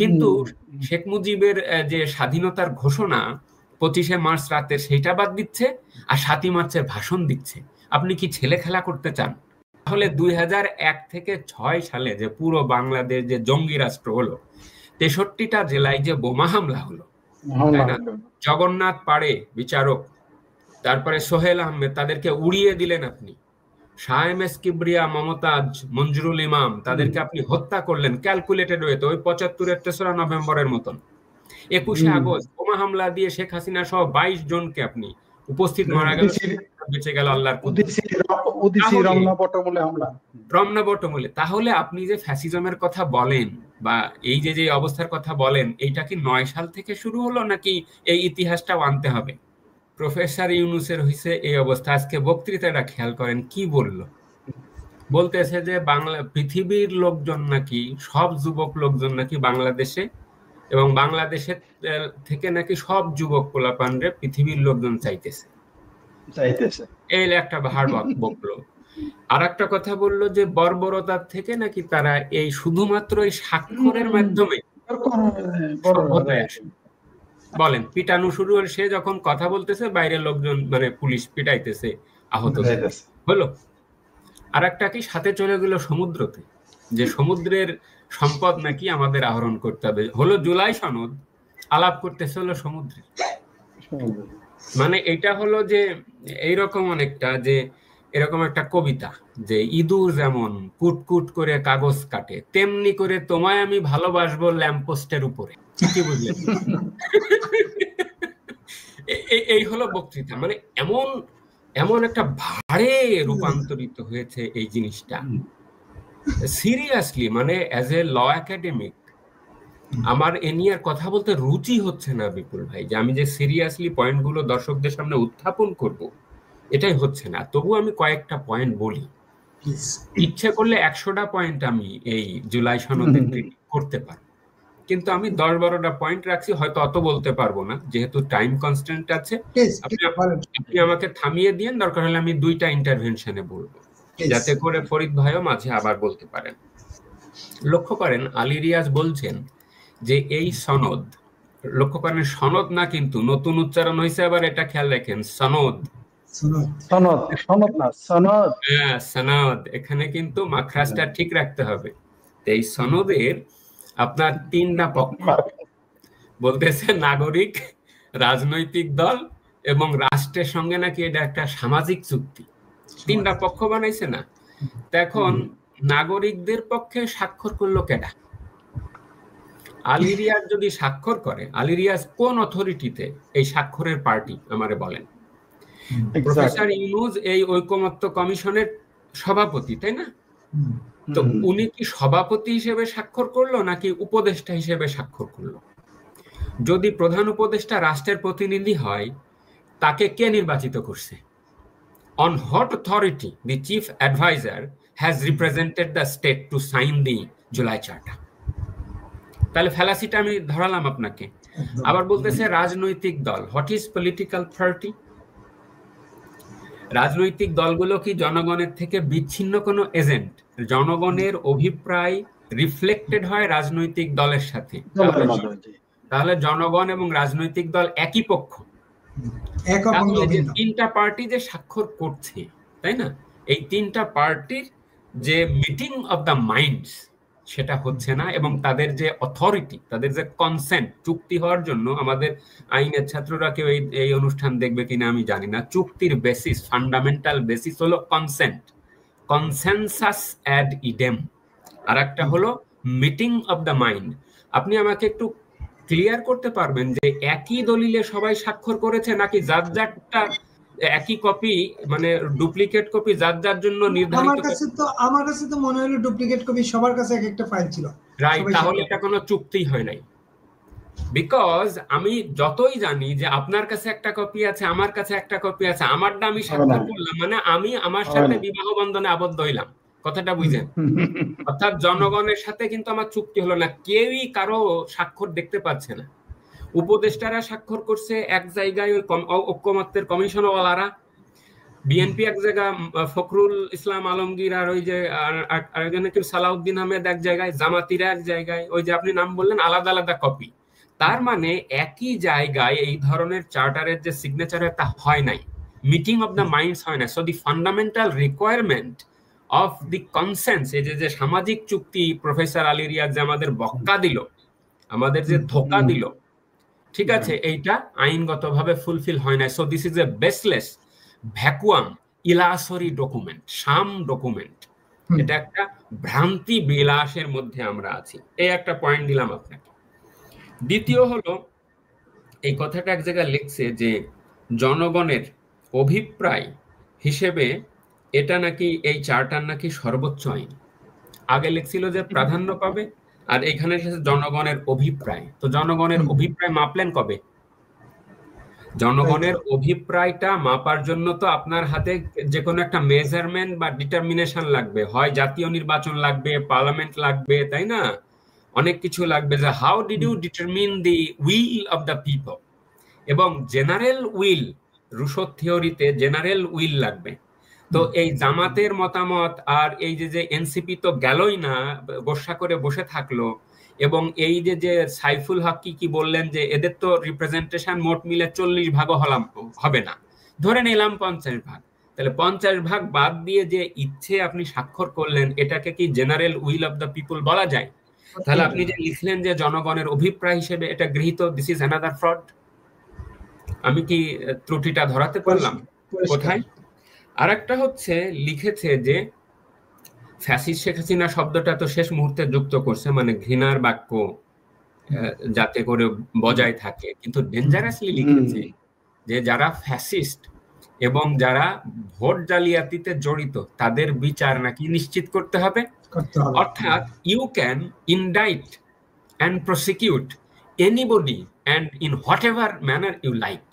কিন্তু শেখ মুজিবের যে স্বাধীনতার ঘোষণা 25শে মার্চ রাতের, সেটা বাদ দিচ্ছে আর 7ই মার্চের ভাষণ দিচ্ছে। আপনি কি ছেলে খেলা করতে চান? তাহলে 2001 থেকে 6 সালে যে পুরো বাংলাদেশ যে জঙ্গি রাষ্ট্র হলো, 63টা জেলায় যে বোমা হামলা হলো, তাই না? জগন্নাথ পাড়ে বিচারক, তারপরে সোহেল আহমেদ, তাদেরকে উড়িয়ে দিলেন আপনি। শাহ এম এস কিবরিয়া, মমতাজ, মঞ্জুরুল ইমাম, তাদেরকে আপনি হত্যা করলেন ক্যালকুলেটেড ওয়েতে, ওই 75-এর 3রা নভেম্বরের মতন। 21শে আগস্ট বোমা হামলা দিয়ে শেখ হাসিনা সহ 22 জনকে আপনি উপস্থিত মারা গেল, বেঁচে গেল আল্লাহর রমনা বটমূলে। তাহলে আপনি যে ফ্যাসিজমের কথা বলেন বা এই যে যে অবস্থার কথা বলেন, এইটা কি 9 সাল থেকে শুরু হলো, নাকি এই ইতিহাসটাও আনতে হবে? প্রফেসর ইউনূসের হইছে এই অবস্থা। আজকে বক্তৃতাটা খেয়াল করেন কি বললো। বলতেছে যে পৃথিবীর লোকজন নাকি, সব যুবক লোকজন নাকি বাংলাদেশে, এবং বাংলাদেশের থেকে নাকি সব যুবক পোলাপানরে পৃথিবীর লোকজন চাইতেছে। এই একটা ভার বকলো। আর একটা কথা বললো যে বর্বরতার থেকে নাকি তারা এই শুধুমাত্র এই স্বাক্ষরের মাধ্যমে সভ্যতায় আসে। বলেন, পিটানো শুরু হল, সে যখন কথা বলতেছে বাইরের লোকজন মানে পুলিশ পিটাইতেছে, আহত হলো। আর একটা কি সাথে চলে গেল সমুদ্রতে, যে সমুদ্রের সম্পদ নাকি আমাদের আহরণ করতে হবে। হলো জুলাই সনদ, আলাপ করতেছে হলো সমুদ্রে। মানে এটা হলো যে এইরকম অনেকটা, যে এরকম একটা কবিতা, যে ইঁদুর যেমন কুটকুট করে কাগজ কাটে, তেমনি করে তোমায় আমি ভালোবাসবো ল্যাম্পপোস্টের উপরে। কি বুঝলেন? এই হলো বক্তৃতা। মানে এমন এমন একটা ভারে রূপান্তরিত হয়েছে এই জিনিসটা। সিরিয়াসলি, মানে অ্যাজ এ ল একাডেমিক আমার এ নিয়ে কথা বলতে রুচি হচ্ছে না বিপুল ভাই, যে আমি যে সিরিয়াসলি পয়েন্টগুলো দর্শকদের সামনে উত্থাপন করব, এটাই হচ্ছে না। তবু আমি কয়েকটা পয়েন্ট বলি। ইচ্ছে করলে 100টা পয়েন্ট আমি এই জুলাই সনদে করতে পারবো, কিন্তু আমি 10-12টা পয়েন্ট রাখছি, হয়তো অত বলতে পারবো না যেহেতু টাইম কনস্ট্যান্ট আছে। আপনি আমাকে থামিয়ে দিয়েন, দরকার হলে আমি 2টা ইন্টারভেনশনে বলবো, যাতে করে ফরিদ ভাইও মাঝে আবার বলতে পারেন। লক্ষ্য করেন, আলী রিয়াজ বলছেন যে এই সনদ, লক্ষ্য করেন সনদ না কিন্তু নতুন উচ্চারণ হয়েছে, আবার এটা খেয়াল রাখেন, সনদ, সনদ। এখানে কিন্তু মাখরাজটা ঠিক রাখতে হবে। এই সনদের আপনার 3টা পক্ষ, বলতেছে নাগরিক, রাজনৈতিক দল এবং রাষ্ট্রের সঙ্গে নাকি এটা একটা সামাজিক চুক্তি। 3টা পক্ষ বানাইছে না? এখন নাগরিকদের পক্ষে স্বাক্ষর করলো কেডা? আলী রিয়াজ যদি স্বাক্ষর করে, আলী রিয়াজ কোন অথরিটিতে এই স্বাক্ষরের পার্টি আমারে বলেন? প্রফেসর ইউনূস এই ঐকমত্য কমিশনের সভাপতি, তাই না? তো উনি কি সভাপতি হিসেবে স্বাক্ষর করলো নাকি উপদেষ্টা হিসেবে স্বাক্ষর করলো? যদি প্রধান উপদেষ্টা রাষ্ট্রের প্রতিনিধি হয়, তাকে কে নির্বাচিত করছে? On what authority the chief advisor has represented the state to sign the July Charter? তাহলে ফ্যালাসিটা আমি ধরালাম আপনাকে। আবার বলতেছে রাজনৈতিক দল, হোয়াট ইজ পলিটিক্যাল পার্টি? রাজনৈতিক দলগুলো কি জনগণের থেকে বিচ্ছিন্ন কোনো এজেন্ট? জনগণের অভিপ্রায় রিফ্লেক্টেড হয় রাজনৈতিক দলের সাথে, তাহলে জনগণ এবং রাজনৈতিক দল একই পক্ষ। 3টা পার্টি যে স্বাক্ষর করছে, তাই না, এই 3টা পার্টির যে মিটিং অফ দ্য মাইন্ডস, সেটা হচ্ছে না। এবং তাদের যে অথরিটি, তাদের যে কনসেন্ট, চুক্তি হওয়ার জন্য, আমাদের আইনের ছাত্ররা কেউ এই অনুষ্ঠান দেখবে কিনা আমি জানি না, চুক্তির বেসিস, ফান্ডামেন্টাল বেসিস হলো কনসেন্ট, কনসেনসাস অ্যাড ইডেম। আর একটা হলো মিটিং অফ দ্য মাইন্ড। আপনি আমাকে একটু ক্লিয়ার করতে পারবেন যে একই দলিলে সবাই স্বাক্ষর করেছে, নাকি যার যারটা একই কপি, মানে ডুপ্লিকেট কপি যার যার জন্য নির্ধারিত? আমার কাছে তো মনে হলো ডুপ্লিকেট কপি সবার কাছে এক একটা ফাইল ছিল। রাইট, তাহলে এটা কোনো চুক্তি হয় নাই। বিকজ আমি যতই জানি যে আপনার কাছে একটা কপি আছে, আমার কাছে একটা কপি আছে, আমারটা আমি স্বাক্ষর করলাম, মানে আমি আমার সাথে বিবাহ বন্ধনে আবদ্ধ হইলাম। কথাটা বুঝেন? অর্থাৎ জনগণের সাথে কিন্তু আমার চুক্তি হলো না, কেউই কারো স্বাক্ষর দেখতে পাচ্ছে না। উপদেষ্টারা স্বাক্ষর করছে এক জায়গায়, ওই ঐক্যমত্যের কমিশনওয়ালারা, বিএনপি এক জায়গা, ফখরুল ইসলাম আলমগীর আর ওই যে আরেকজন কি সালাউদ্দিন আহমেদ এক জায়গায়, জামাতিরা এক জায়গায়, ওই যে আপনি নাম বললেন আলাদা আলাদা কপি। তার মানে একই জায়গায় এই ধরনের চার্টারের যে সিগনেচার তা হয় নাই, মিটিং অফ দ্য মাইন্ডস হয় না। So the fundamental requirement of the conscience, এই যে সামাজিক চুক্তি প্রফেসর আলী রিয়াজ যে আমাদের বক্কা দিল, আমাদের যে ধোকা দিল, ঠিক আছে, এইটা আইনগতভাবে ফুলফিল হয় না। So this is a baseless, vacuum, illusory document, sham document. এটা একটা ভ্রান্তি বিলাসের মধ্যে আমরা আছি। এই একটা পয়েন্ট দিলাম আপনাকে। দ্বিতীয় হলো, এই কথাটা এক জায়গায় লিখছে যে জনগণের অভিপ্রায় হিসেবে এটা নাকি, এই চার্টার নাকি সর্বোচ্চ আইন। আগে লিখছিল যে প্রাধান্য পাবে, আর এখানে এসেছে জনগণের অভিপ্রায়। তো জনগণের অভিপ্রায় মাপলেন কবে? জনগণের অভিপ্রায়টা মাপার জন্য তো আপনার হাতে যে কোনো একটা মেজারমেন্ট বা ডিটারমিনেশন লাগবে, হয় জাতীয় নির্বাচন লাগবে, পার্লামেন্ট লাগবে, তাই না? অনেক কিছু লাগবে। যে how did you determine the will of the people? এবং জেনারেল উইল, রুশো থিওরিতে জেনারেল উইল লাগবে। তো এই জামাতের মতামত আর এই যে এনসিপি তো গেলই না, গোসা করে বসে থাকলো। এবং এই যে সাইফুল হক কি বললেন যে এদের তো রিপ্রেজেন্টেশন মোট মিলে 40 ভাগও হবে না, ধরে নিলাম 50 ভাগ। তাহলে 50 ভাগ বাদ দিয়ে যে ইচ্ছে আপনি স্বাক্ষর করলেন, এটাকে কি general will of the people বলা যায়? তাহলে আপনি যে লিখলেন যে জনগণের অভিপ্রায় হিসেবে এটা গৃহীত, দিস ইজ অ্যানাদার ফ্রড। আমি কি ত্রুটিটা ধরাতে পারলাম কোথায়? আরেকটা হচ্ছে লিখেছে যে ফ্যাসিস্ট শেখ হাসিনা শব্দটা তো শেষ মুহূর্তে যুক্ত করছে, মানে ঘৃণার বাক্য যাতে করে বজায় থাকে, কিন্তু ডেঞ্জারাসলি লিখেছে যে যারা ফ্যাসিস্ট এবং যারা ভোট জালিয়াতিতে জড়িত তাদের বিচার নাকি নিশ্চিত করতে হবে। অর্থাৎ you can indict and prosecute anybody and in whatever manner you like.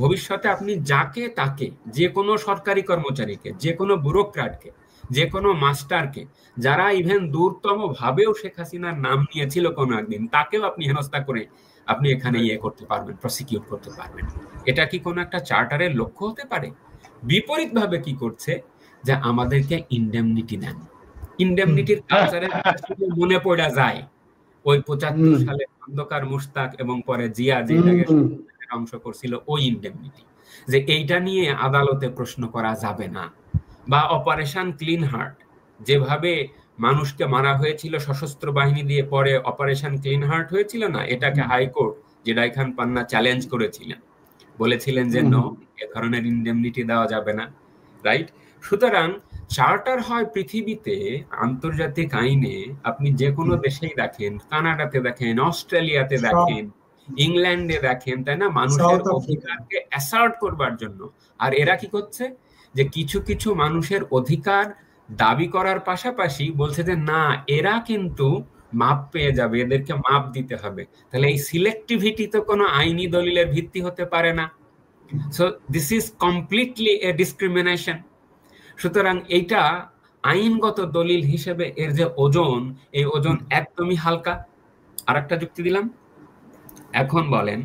ভবিষ্যতে আপনি যাকে তাকে, যে কোনো সরকারি কর্মচারীকে, যে কোনো ব্যুরোক্রাটকে, যে কোনো মাস্টারকে, যারা ইভেন দূরতম ভাবেও শেখ হাসিনার নাম নিয়েছিল কোনো একদিন, তাকেও আপনি হেনস্থা করে আপনি এখানে করতে পারবেন, প্রসিকিউট করতে পারবেন। এটা কি কোনো একটা চার্টারের লক্ষ্য হতে পারে? বিপরীত ভাবে কি করছে যে আমাদেরকে ইনডেমনিটি দেন। ইনডেমনিটির কালচারের মনে পড়া যায় ওই 75 সালে খন্দকার মুশতাক এবং পরে জিয়া যেটাকে অংশ করছিল, ওই ইনডেমনিটি, যে এইটা নিয়ে আদালতে প্রশ্ন করা যাবে না। বা অপারেশন ক্লিন হার্ট, যেভাবে মানুষকে মারা হয়েছিল সশস্ত্র বাহিনী দিয়ে, পরে অপারেশন ক্লিন হার্ট হয়েছিল না, এটাকে হাইকোর্ট জেডাই খান পান্না চ্যালেঞ্জ করেছিলেন, বলেছিলেন যে নো, এ ধরনের ইনডেমনিটি দেওয়া যাবে না, রাইট? সুতরাং চার্টার হয় পৃথিবীতে আন্তর্জাতিক আইনে, আপনি যে কোনো দেশেই দেখেন, কানাডাতে দেখেন, অস্ট্রেলিয়াতে দেখেন, ইংল্যান্ডে দেখেন, তাই না, মানুষের অধিকারকে অ্যাসার্ট করবার জন্য। আর এরা কি করছে যে কিছু কিছু মানুষের অধিকার দাবি করার পাশাপাশি বলছে যে না, এরা কিন্তু মাপ পেয়ে যাবে, এদেরকে মাপ দিতে হবে। তাহলে এই সিলেক্টিভিটি তো কোনো আইনি দলিলের ভিত্তি হতে পারে না। So this is completely A discrimination. সুতরাং এইটা আইনগত দলিল হিসেবে এর যে ওজন, এই ওজন একদমই হালকা। আরেকটা যুক্তি দিলাম। এখন বলেন,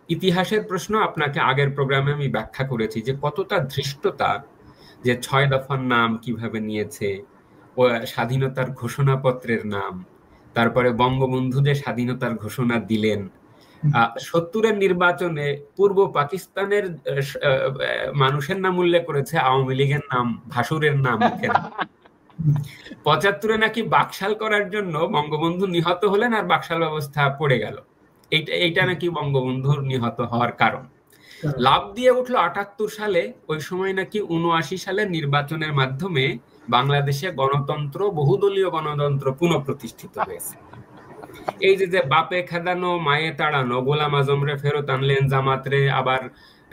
ইতিহাসের প্রশ্ন আপনাকে আগের প্রোগ্রামে আমি ব্যাখ্যা করেছি যে কতটা ধৃষ্টতা, যে 6 দফার নাম কিভাবে নিয়েছে, ও স্বাধীনতার ঘোষণাপত্রের নাম, তারপরে বঙ্গবন্ধু যে স্বাধীনতার ঘোষণা দিলেন, 70-এর নির্বাচনে পূর্ব পাকিস্তানের মানুষের নাম উল্লেখ করেছে, আওয়ামী লীগের নাম, ভাসুরের নাম। 75-এ নাকি বাকশাল করার জন্য বঙ্গবন্ধু নিহত হলেন আর বাকশাল ব্যবস্থা পড়ে গেল। এইটা নাকি বঙ্গবন্ধুর নিহত হওয়ার কারণ। লাভ দিয়ে উঠলো 78 সালে, ওই সময় নাকি 79 সালে নির্বাচনের মাধ্যমে বাংলাদেশে গণতন্ত্র, বহুদলীয় গণতন্ত্র পুনঃপ্রতিষ্ঠিত হয়েছে। এই যে বাপে খেদানো মায়ে তাড়ানো, গোলাম আজমরে ফেরত আনলেন, জামাতরে আবার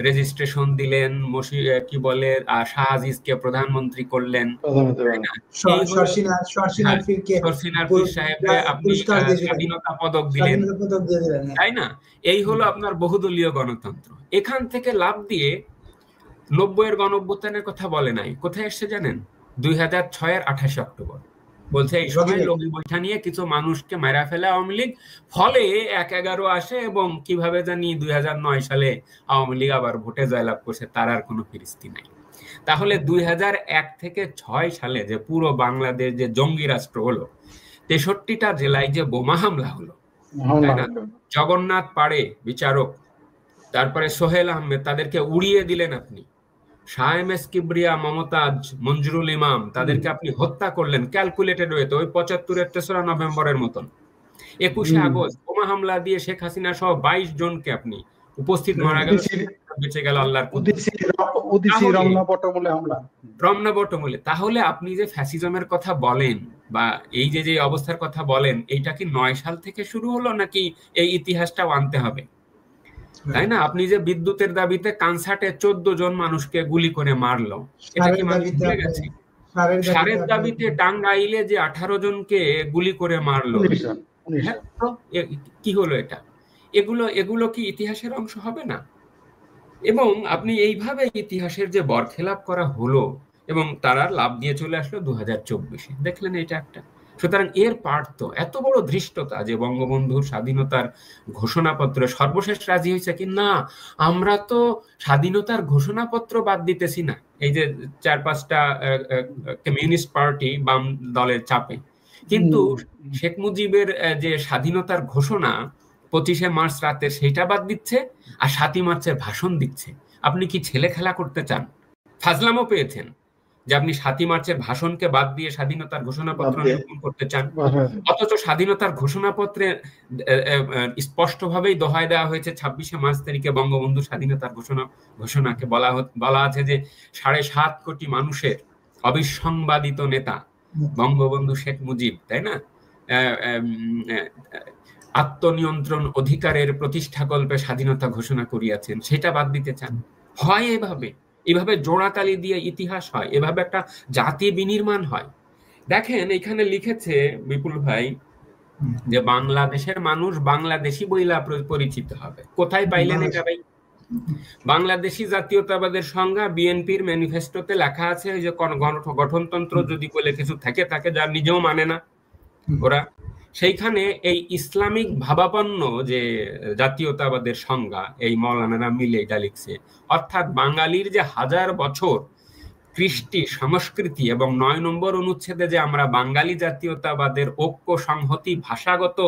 রেজিস্ট্রেশন দিলেন, কি বলে শাহ আজিজকে প্রধানমন্ত্রী করলেন, আপনি স্বাধীনতা পদক দিলেন, তাই না? এই হলো আপনার বহুদলীয় গণতন্ত্র। এখান থেকে লাভ দিয়ে 90-এর গণঅভ্যুত্থানের কথা বলে নাই। কোথায় এসছে জানেন? 2006-এর 28 অক্টোবর। বলছে এই সময় লগি বৈঠা নিয়ে কিছু মানুষকে মারা ফেলে আওয়ামী লীগ, ফলে 1-11 আসে, এবং কিভাবে জানি 2009 সালে আওয়ামী লীগ আবার ভোটে জয়লাভ করছে, তার আর কোনো ফিরিস্তি নাই। তাহলে 2001 থেকে 6 সালে যে পুরো বাংলাদেশ যে জঙ্গি রাষ্ট্র হলো, 63টা জেলায় যে বোমা হামলা হলো, তাই না? জগন্নাথ পাড়ে বিচারক, তারপরে সোহেল আহমেদ, তাদেরকে উড়িয়ে দিলেন আপনি। শাহ এম এস কিবরিয়া, মমতাজ, মঞ্জুরুল ইমাম, তাদেরকে আপনি হত্যা করলেন ক্যালকুলেটেড ওয়েতে, ওই 75-এর 3রা নভেম্বরের মতন। 21শে আগস্ট বোমা হামলা দিয়ে শেখ হাসিনা সহ 22 জনকে আপনি উপস্থিত মারা গেল, বেঁচে গেল আল্লাহর রমনা বটমূলে। তাহলে আপনি যে ফ্যাসিজমের কথা বলেন বা এই যে যে অবস্থার কথা বলেন, এইটা কি 9 সাল থেকে শুরু হলো নাকি এই ইতিহাসটাও আনতে হবে, তাই না? আপনি যে বিদ্যুতের দাবিতে কানসার্টে 14 জন মানুষকে গুলি করে মারলো, এটা কি মানুষ ভুলে গেছে? সারের দাবিতে টাঙ্গাইলে যে 18 জনকে গুলি করে মারলো, কি হলো এটা? এগুলো কি ইতিহাসের অংশ হবে না? এবং আপনি এইভাবে ইতিহাসের যে বরখেলাপ করা হলো এবং তারা লাভ দিয়ে চলে আসলো 2024-এ, দেখলেন এটা একটা। সুতরাং এর পার্ট তো এত বড় ধৃষ্টতা যে বঙ্গবন্ধুর স্বাধীনতার ঘোষণাপত্র সর্বশেষ রাজি হয়েছে কি না, আমরা তো স্বাধীনতার ঘোষণাপত্র বাদ দিতেছি না, এই যে 4-5টা কমিউনিস্ট পার্টি বাম দলের চাপে, কিন্তু শেখ মুজিবের যে স্বাধীনতার ঘোষণা 25শে মার্চ রাতে সেটা বাদ দিচ্ছে আর 7ই মার্চের ভাষণ দিচ্ছে। আপনি কি ছেলে খেলা করতে চান? ফাজলামও পেয়েছেন যে আপনি 7ই মার্চের ভাষণকে বাদ দিয়ে স্বাধীনতার ঘোষণাপত্র নিরূপণ করতে চান, অথচ স্বাধীনতার ঘোষণাপত্রে স্পষ্টভাবেই দোহাই দেওয়া হয়েছে 26শে মার্চ তারিখে বঙ্গবন্ধু স্বাধীনতার ঘোষণাকে বলা আছে যে 7.5 কোটি মানুষের অবিসংবাদিত নেতা বঙ্গবন্ধু শেখ মুজিব, তাই না, আত্মনিয়ন্ত্রণ অধিকারের প্রতিষ্ঠাকল্পে স্বাধীনতা ঘোষণা করিয়াছেন, সেটা বাদ দিতে চান? হয় এভাবে জোড়াতালি দিয়ে ইতিহাস হয়, এভাবে একটা জাতি বিনির্মাণ হয়। দেখেন এখানে লিখেছে বিপুল ভাই যে বাংলাদেশের মানুষ বাংলাদেশি বইলা পরিচিত হবে। কোথায় পাইলেন এটা ভাই? বাংলাদেশি জাতীয়তাবাদের সংজ্ঞা বিএনপির ম্যানিফেস্টোতে লেখা আছে, ওই যে গঠনতন্ত্র যদি বলে কিছু থাকে যার নিজেও মানে না ওরা, সেইখানে এই ইসলামিক ভাবাপন্ন যে জাতীয়তাবাদের সংজ্ঞা এই মৌলানারা মিলে এটা লিখছে, অর্থাৎ বাঙালির যে 1000 বছর কৃষ্টি সংস্কৃতি এবং 9 নম্বর অনুচ্ছেদে যে আমরা বাঙালি জাতীয়তাবাদের ঐক্য সংহতি ভাষাগত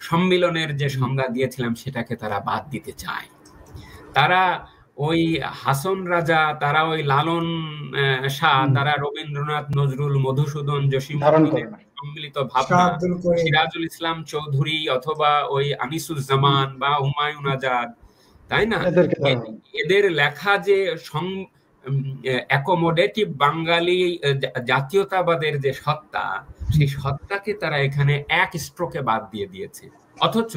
সম্মিলনের যে সংজ্ঞা দিয়েছিলাম সেটাকে তারা বাদ দিতে চায়। তারা ওই হাসন রাজা, তারা ওই লালন শাহ, তারা রবীন্দ্রনাথ, নজরুল, মধুসূদন, জসীমউদ্দিনের সম্মিলিত ভাবনা, সিরাজুল ইসলাম চৌধুরী অথবা ওই আনিসুজ্জামান বা হুমায়ুন আজাদ, তাই না, এদের লেখা যে অ্যাকোমোডেটিভ বাঙালি জাতীয়তাবাদের যে সত্তা, সেই সত্তাকে তারা এখানে এক স্ট্রোকে বাদ দিয়ে দিয়েছে। অথচ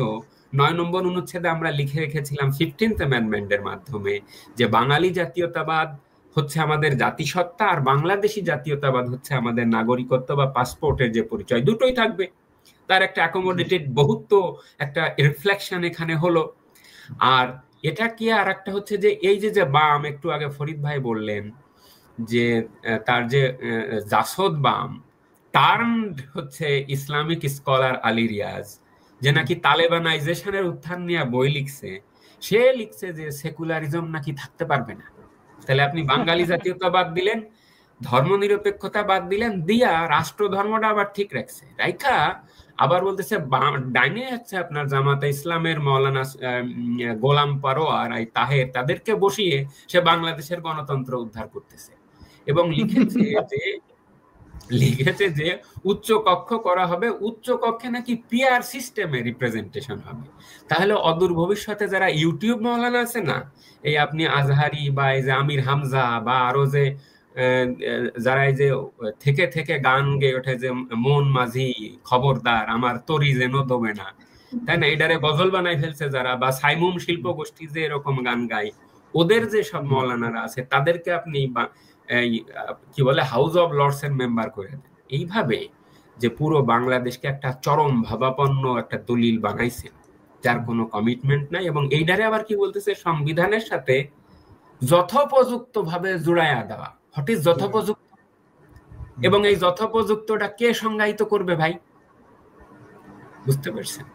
9 নম্বর অনুচ্ছেদে আমরা লিখে রেখেছিলাম 15th অ্যামেন্ডমেন্টের মাধ্যমে যে বাঙালি জাতীয়তাবাদ হচ্ছে আমাদের জাতিসত্তা আর বাংলাদেশি জাতীয়তাবাদ হচ্ছে আমাদের নাগরিকত্ব বা পাসপোর্টের যে পরিচয়, দুটোই থাকবে। তার একটা অ্যাকোমোডেটেড বহুত্ব, একটা রিফ্লেকশন এখানে হলো। আর এটা কি আর একটা হচ্ছে যে এই যে বাম, একটু আগে ফরিদ ভাই বললেন যে তার যে জাসদ বাম টার্মড হচ্ছে ইসলামিক স্কলার আলী রিয়াজ, যে নাকি তালেবানাইজেশনের উত্থান নিয়ে বই লিখছে, সে লিখছে যে সেকুলারিজম নাকি থাকতে পারবে না। তাহলে আপনি বাঙালি জাতীয়তাবাদ দিলেন, ধর্মনিরপেক্ষতা বাদ দিলেন, দিয়া রাষ্ট্র ধর্মটা আবার ঠিক রাখছে, রাইখা আবার বলতেছে ডাইনে হচ্ছে আপনার জামাতে ইসলামের মৌলানা গোলাম পারোয়ার তাহের, তাদেরকে বসিয়ে সে বাংলাদেশের গণতন্ত্র উদ্ধার করতেছে এবং লিখেছে যে উচ্চ কক্ষ করা হবে, উচ্চ কক্ষে নাকি পিআর সিস্টেমে রিপ্রেজেন্টেশন হবে। তাহলে অদূর ভবিষ্যতে যারা ইউটিউব মৌলানা আছে না, এই আপনি আজহারি বা এই যে আমির হামজা বা আরো যে যারা এই যে থেকে গান গেয়ে ওঠে যে মন মাঝি খবরদার আমার তরি যেন দবে না, তাই না, এটারে গজল বানাই ফেলছে যারা, বা সাইমুম শিল্প গোষ্ঠী যে এরকম গান গায়, ওদের যে সব মৌলানারা আছে তাদেরকে আপনি কি বলে হাউস অব লর্ডস এর মেম্বার করে দেন। এইভাবে যে পুরো বাংলাদেশকে একটা চরম ভাবাপন্ন একটা দলিল বানাইছেন যার কোনো কমিটমেন্ট নাই, এবং এইটারে আবার কি বলতেছে সংবিধানের সাথে যথোপযুক্ত ভাবে জুড়াইয়া দেওয়া। হোয়াট ইজ যথোপযুক্ত? এবং এই যথোপযুক্তটা কে সংজ্ঞায়িত করবে ভাই? বুঝতে পারছেন?